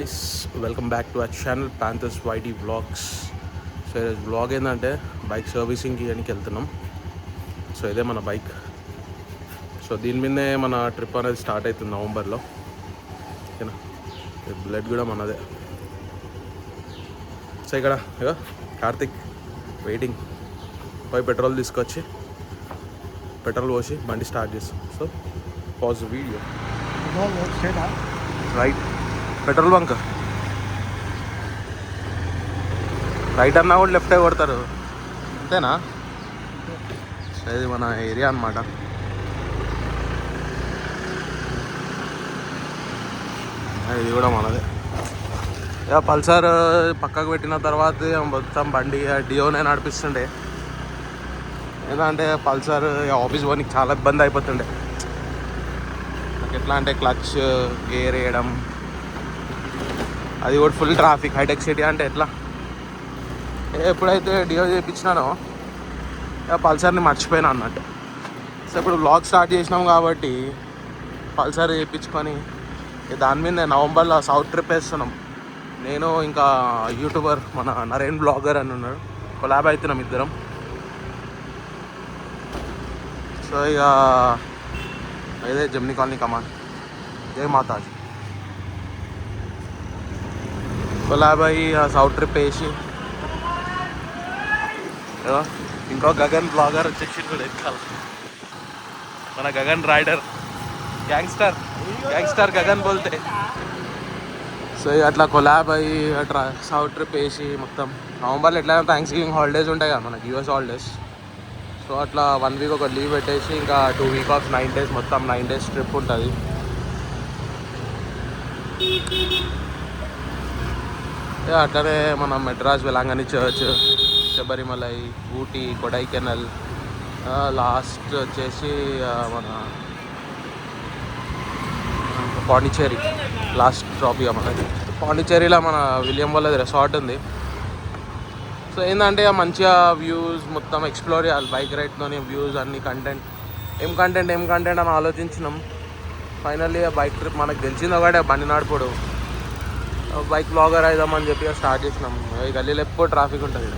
Guys, welcome back to our channel panthers YT vlogs. So ఈరోజు vlog ఏంటంటే bike సర్వీసింగ్కి అని వెళ్తున్నాం. సో ఇదే మన బైక్. సో దీని మీదే మన ట్రిప్ అనేది స్టార్ట్ అవుతుంది నవంబర్లో. ఓకేనా, బ్లడ్ కూడా మనదే. సో ఇక్కడ ఇక కార్తిక్ వెయిటింగ్. పోయి పెట్రోల్ తీసుకొచ్చి పెట్రోల్ పోసి బండి స్టార్ట్ చేస్తాం. So pause video. Right, petrol bunk right అన్నా కూడా లెఫ్టే కొడతారు, అంతేనా? ఇది మన ఏరియా అన్నమాట. ఇది కూడా మనదే. ఇక పల్సర్ పక్కకు పెట్టిన తర్వాత మొత్తం బండి డియోనే నడిపిస్తుండే. ఏంటంటే పల్సర్ ఆఫీస్ పోనీకి చాలా ఇబ్బంది అయిపోతుండే. నాకు ఎట్లా అంటే క్లచ్ గేర్ వేయడం, అది కూడా ఫుల్ ట్రాఫిక్. హైటెక్ సిటీ అంటే ఎట్లా? ఎప్పుడైతే డియో చేయించినానో పల్సర్ని మర్చిపోయినా అన్నట్టు. సో ఇప్పుడు వ్లాగ్ స్టార్ట్ చేసినాం కాబట్టి పల్సర్ చేయించుకొని దాని మీద నవంబర్లో సౌత్ ట్రిప్ వేస్తున్నాం. నేను ఇంకా యూట్యూబర్ మన నరేన్ బ్లాగర్ అని ఉన్నాడు, కొలాబ్ అవుతున్నాం ఇద్దరం. సో ఇక ఇదే జమ్నీ కాలనీ కమాన్. జై మాతాజీ. కొలాబ్ అయ్యి సౌత్ ట్రిప్ వేసి ఇంకో గగన్ బ్లాగర్ వచ్చేసి కూడా ఎక్కాలి. మన గగన్ రైడర్, గ్యాంగ్స్టర్ గగన్ బోల్తే. సో అట్లా కొలాబ్ అయ్యి అట్లా సౌత్ ట్రిప్ వేసి మొత్తం నవంబర్లో ఎట్లయినా థ్యాంక్స్ గివింగ్ హాలిడేస్ ఉంటాయి కదా మనకి, యూఎస్ హాలిడేస్. సో అట్లా 1 వీక్ ఒక లీవ్ పెట్టేసి ఇంకా 2 వీక్ ఆఫ్ 9 days, మొత్తం 9 days ట్రిప్ ఉంటుంది. అట్లనే మన మెడ్రాస్ వెలాంగని చర్చ్, శబరిమలై, ఊటీ, కొడైకెనాల్, లాస్ట్ వచ్చేసి మన పాండిచ్చేరి లాస్ట్ డ్రాప్. ఇక మనకి పాండిచ్చేరిలో మన విలియం వాళ్ళది రిసార్ట్ ఉంది. సో ఏంటంటే మంచిగా వ్యూస్ మొత్తం ఎక్స్ప్లోర్ చేయాలి బైక్ రైడ్తోని. వ్యూస్ అన్ని ఏం కంటెంట్ అని ఆలోచించినాం. ఫైనల్లీ బైక్ ట్రిప్ మనకు తెలిసింది ఒకటే, బండి నడుపుడు. బైక్ బ్లాగర్ అయిదామని చెప్పి స్టార్ట్ చేసినాం. ఈ గల్లీలో ఎక్కువ ట్రాఫిక్ ఉంటుంది,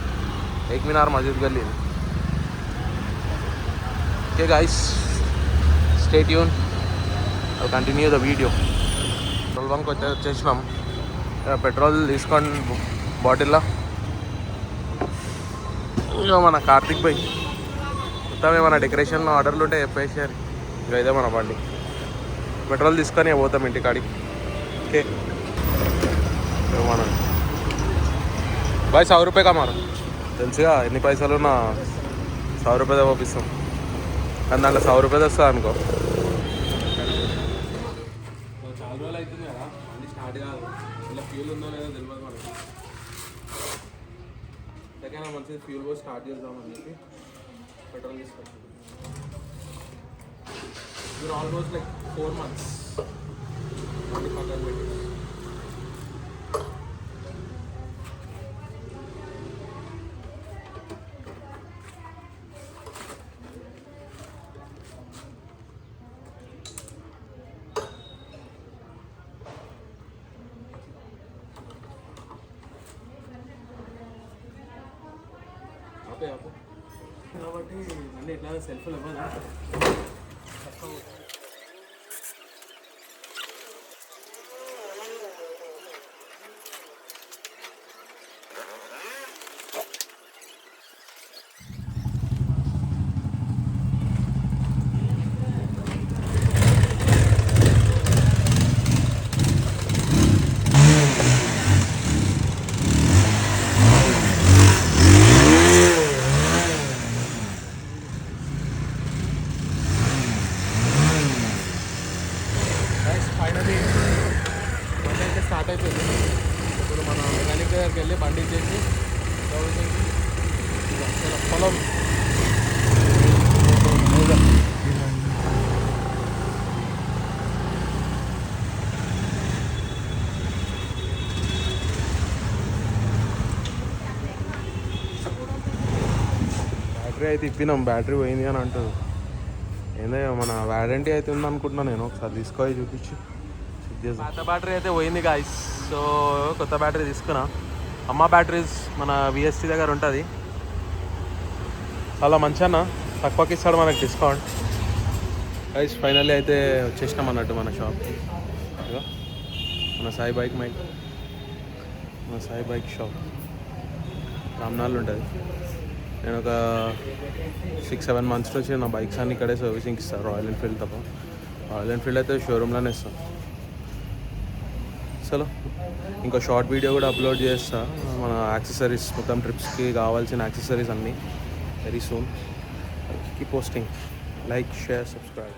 ఏక్ మినార్ మస్జిద్ గల్లీ. Okay guys, stay tune, I continue the video. Petrol bunk వచ్చేసినాం. పెట్రోల్ తీసుకొని బాటిల్లో ఇక మన కార్తిక్ భాయ్ మొత్తం ఏమైనా డెకరేషన్లో ఆర్డర్లు ఉంటే చెప్పేసారు. ఇక ఇదే మన బండి. పెట్రోల్ తీసుకొని పోతాం ఇంటికాడికి. ఓకే మన భాయ్ 100 రూపాయ కమారు, తెలుసుగా ఎన్ని పైసలు ఉన్నా 100 రూపాయలు పంపిస్తాం. కానీ దాంట్లో 100 రూపాయలు వస్తుంది అనుకో. చాలా రోజులు అవుతుంది కదా బండి స్టార్ట్ కాదు, ఇలా ఫ్యూల్ ఉందో లేదో తెలియదు మనకి. ఎక్కడైనా మంచిగా ఫ్యూల్ పోసి స్టార్ట్ చేద్దామని చెప్పి పెట్రోల్ తీసుకొచ్చాం. మీరు ఆల్మోస్ట్ లైక్ 4 months బండి పక్కన పెట్టి. కాబట్టి అన్నీ ఎట్లా సెల్ఫ్లు ఇవ్వదు. ఫైనలీ బండి అయితే స్టార్ట్ అయిపోయింది. ఇప్పుడు మన మెకానిక్ దగ్గరికి వెళ్ళి బండి ఇచ్చేసి పొలం బ్యాటరీ అయితే ఇప్పినాం. బ్యాటరీ పోయింది అని అంటారు. ఏందో మన వారంటీ అయితే ఉందనుకుంటున్నా నేను. ఒకసారి తీసుకొని చూపించి పాత బ్యాటరీ అయితే పోయింది గాయస్. సో కొత్త బ్యాటరీ తీసుకున్నా. అమ్మ బ్యాటరీస్ మన విఎస్టీ దగ్గర ఉంటుంది. చాలా మంచి అన్న, తక్కువకి ఇస్తాడు మనకి డిస్కౌంట్. గైస్ ఫైనల్లీ అయితే వచ్చేసినాం అన్నట్టు మన షాప్కి. మన సాయి బైక్ షాప్ రామ్నాల్ ఉంటుంది. నేను ఒక 6-7 months నుంచి నా బైక్స్ అన్ని ఇక్కడే సర్వీసింగ్ ఇస్తాను, రాయల్ ఎన్ఫీల్డ్ తప్ప. రాయల్ ఎన్ఫీల్డ్ అయితే షోరూమ్లోనే ఇస్తాను. చలో ఇంకో షార్ట్ వీడియో కూడా అప్లోడ్ చేస్తా, మన యాక్సెసరీస్ మొత్తం ట్రిప్స్కి కావాల్సిన యాక్సెసరీస్ అన్నీ very soon. Keep posting. Like, share, subscribe.